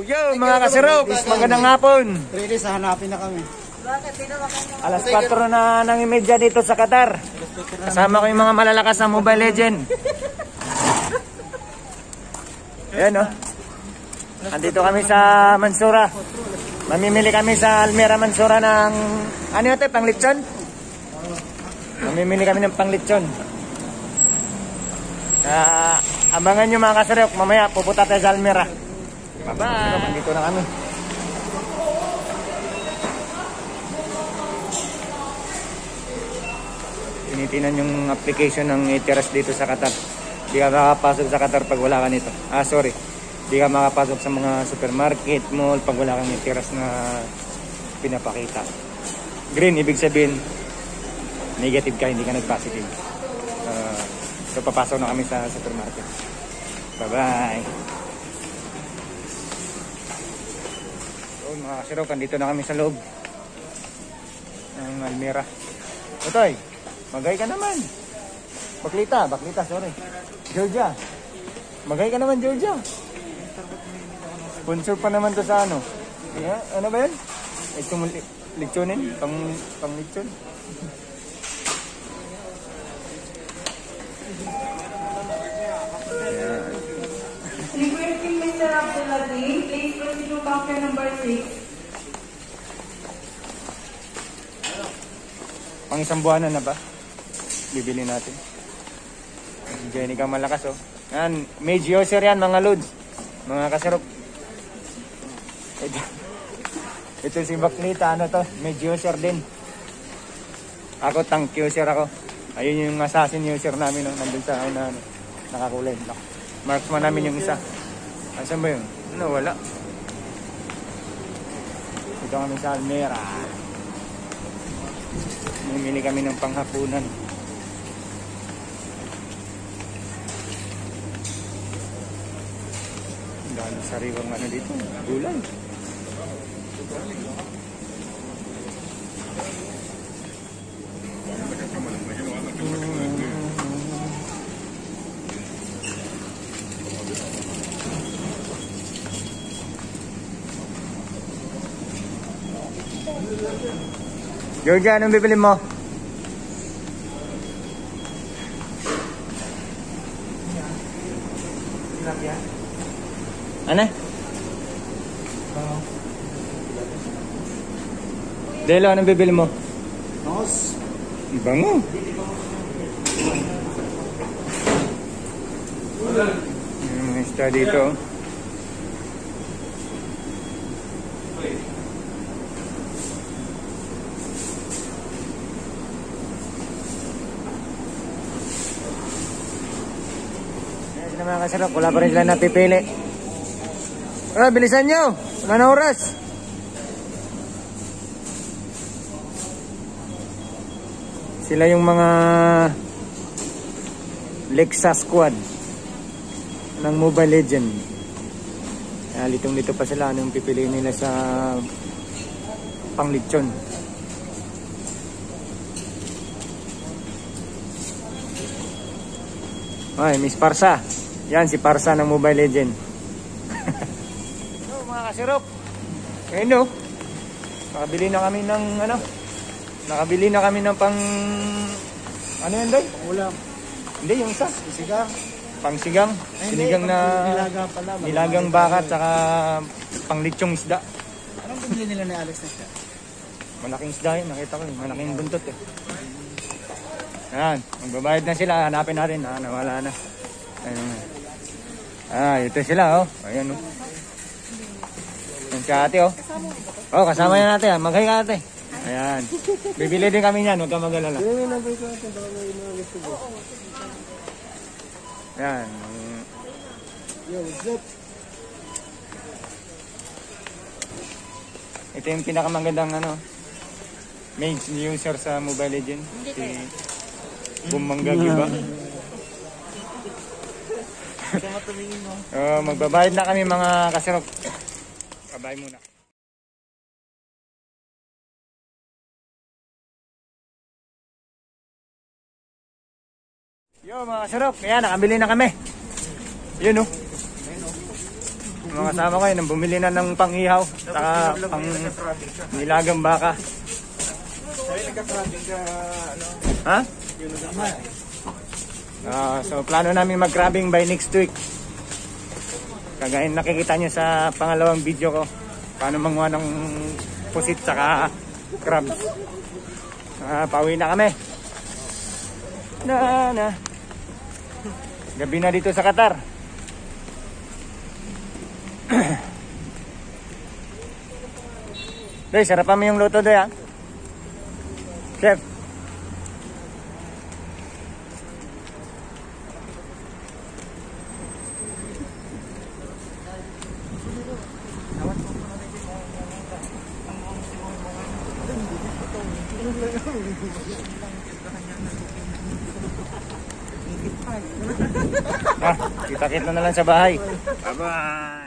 Yo mga kasirok, magandang hapon. Ready, sa hanapin na kami. Alas 4 na ng imedya dito sa Qatar. Kasama ko yung mga malalakas na Mobile Legend. Ayan o. Andito kami sa Mansura. Mamimili kami sa Almera Mansura ng... Ano ito? Panglitsyon? Mamimili kami ng panglitsyon. Abangan nyo mga kasirok. Mamaya pupunta tayo sa Almera. Bye-bye! Andito na kami. Tinitinan yung application ng Itiras dito sa Qatar. Di ka makapasok sa Qatar pag wala ka nito. Sorry. Di ka makapasok sa mga supermarket, mall pag wala kang Itiras na pinapakita. Green, ibig sabihin negative ka, hindi ka nag-positive. So papasok na kami sa supermarket. Bye-bye! So mga kasirok, andito na kami sa loob ng Almera. Otoy! Magay ka naman. Baklita, sorry. Georgia. Magay ka naman, Georgia. Sponsor pa naman to sa ano. Yeah, ano ba yan? Ito mo litsonin, pang litson. Requesting Mr. Abdulaziz, please proceed to counter number 6. Pang isang buwanan na ba? Bibili natin. Jenny kang malakas oh. Yan, mage user yan mga lods. Mga kasirok. Ito si Baklita, ano to? Mage user din. Ako tank user ako. Ayun yung assassin user namin oh. Nandun sa ano, nakakulay. Marksman namin yung isa. Asan ba yun? Ano, wala. Ito kami sa Almera. Mimili kami ng panghapunan. Dahil sariwang ano dito, gulay. Georgia, anong bibili mo? Ano? Delo, anong bibili mo? Nos. Bango. Yung isda dito. Mga kasarap, wala pa rin sila napipili. Bilisan nyo, wala na oras. Sila yung mga Lexa squad ng Mobile Legend. Litong dito pa sila, anong pipiliin nila sa panglitsyon. Ay, Miss Parsa. Yan, si Parsa ng Mobile Legend. So, mga kasirok. Ayun o. Nakabili na kami ng ano. Nakabili na kami ng pang... Ano yan, Doy? Ulam. Hindi, yung isa. Sigang. Pang sigang. Sinigang na... Nilaga pala. Nilagang baka at saka pang litsyong isda. Anong bibili nila ni Alex na siya? Malaking isda yun. Nakita ko yun. Malaking buntot eh. Ayan. Magbabayad na sila. Hanapin natin. Nawala na. Ayun. Ito sila oh. Ayan oh. Yan si ate oh. Oh, kasama yan natin. Maghay ka ate. Ayan. Bibili din kami yan. Huwag ka mag-alala. Ayan. Ito yung pinakamagandang ano, mage user sa Mobile Legends. Si Bumangga Giba. Magbabayad na kami mga kasirok. Babay muna. Yo mga kasirok, ayan nakabili na kami. Yun oh. Mga kasama ko yun, bumili na ng pang-ihaw, saka pang nilagang baka. Ha? So plano namin mag-crabbing by next week. Kagaya nakikita nyo sa pangalawang video ko, paano manguha ng pusit saka crabs. Pauwi na kami. Gabi na dito sa Qatar. Doy, sarapan mo yung luto doy ha. Chef. Kita-kita na lang sa bahay. Bye-bye.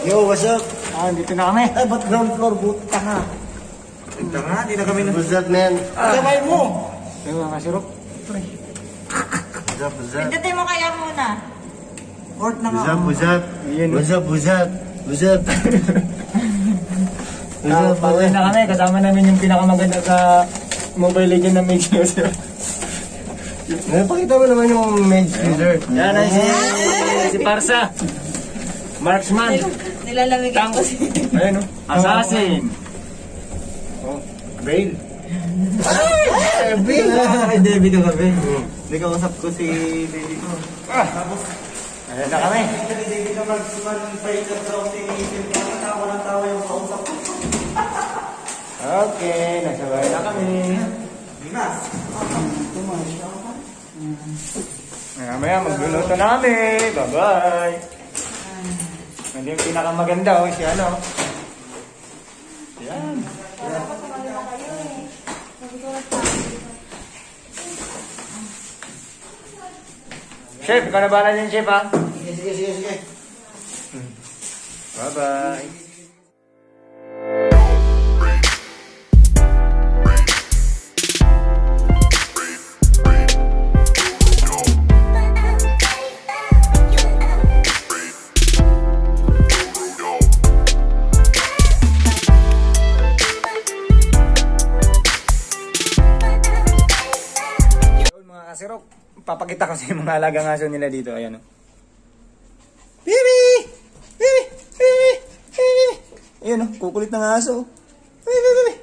Yo, what's up? Dito na kami. Ay, ba't ground floor? Buta ka. Ito nga, di na kami na. What's up, man? Sabay mo! Ayun mga kasirok. What's up, what's up? Pindutin mo kaya muna. Port na What's up, what's up? Ayan. What's up, what's up? What's up? Pauwi na kami. Kasama namin yung pinakamaganda sa Mobile Legends na Mage User. Pakita mo naman yung mage user. Yan ay si Parsa. Marksman. Nilalamigan ko si... Ayun o. Assassin. Oh, Bale. Ay, Debbie ka gabi. Hindi ka usap ko si Debbie ko. Ayan na kami. Si Debbie ka mag-fighter sa optimism. Tawa ng tawa yung kausap ko. Okay, nasabay na kami. Dinas. Mamaya magluluto na kami. Bye-bye. Hindi yung pinakamaganda o si ano. Yan. Chef, ikaw na bahala dyan, chef ha? Sige. Bye-bye. Kasirok, papakita ko sa mga alagang aso nila dito. Ayan o. Bibi! Bibi! Bibi! Bibi! Ayan o, kukulit ng aso. Bibi! Bibi!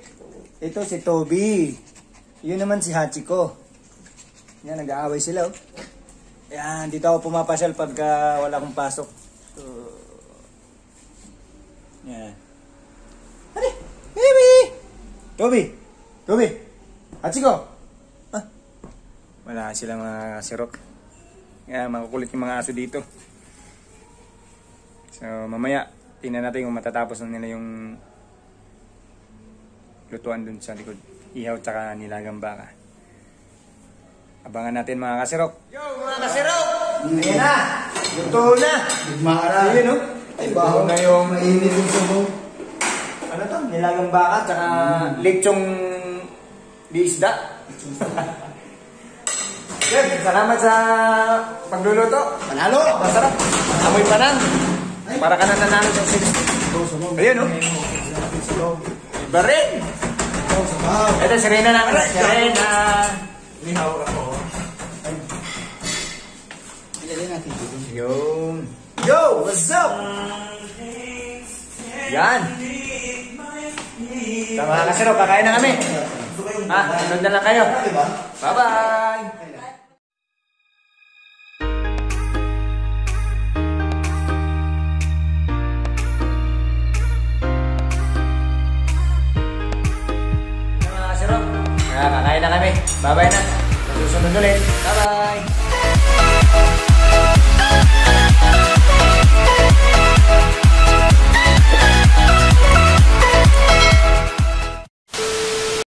Ito si Toby. Yun naman si Hachiko. Yan, nag-aaway sila o. Ayan, dito ako pumapasyal pagka wala akong pasok. So, yan. Hali! Bibi! Toby! Toby! Hachiko! Wala sila mga sirok. Kaya makukulit yung mga aso dito. So mamaya, tingnan natin kung matatapos na nila yung lutuan dun sa likod. Ihaw tsaka nilagang baka. Abangan natin mga kasirok. Yo mga kasirok! Ayan na! Luto na! Mara. Ayan o. Ay, baho na yung... mainit yung subo. Ano to? Nilagang baka tsaka lechong di isda. Good, salamat sa pagluluto. Panalo! Masarap. Amoy pa lang. Para ka na nanalo sa 6. Ayan o. Iba rin. Ito si Rena namin. Si Rena. Lihaw ako. Ilagay natin dito. Yun. Yo, what's up? Yan. So mga kasero, kakain na kami. Ha, sunod na lang kayo. Bye-bye. Mga kasero, kakain na kami. Bye-bye na. Susunod ulit. Bye-bye.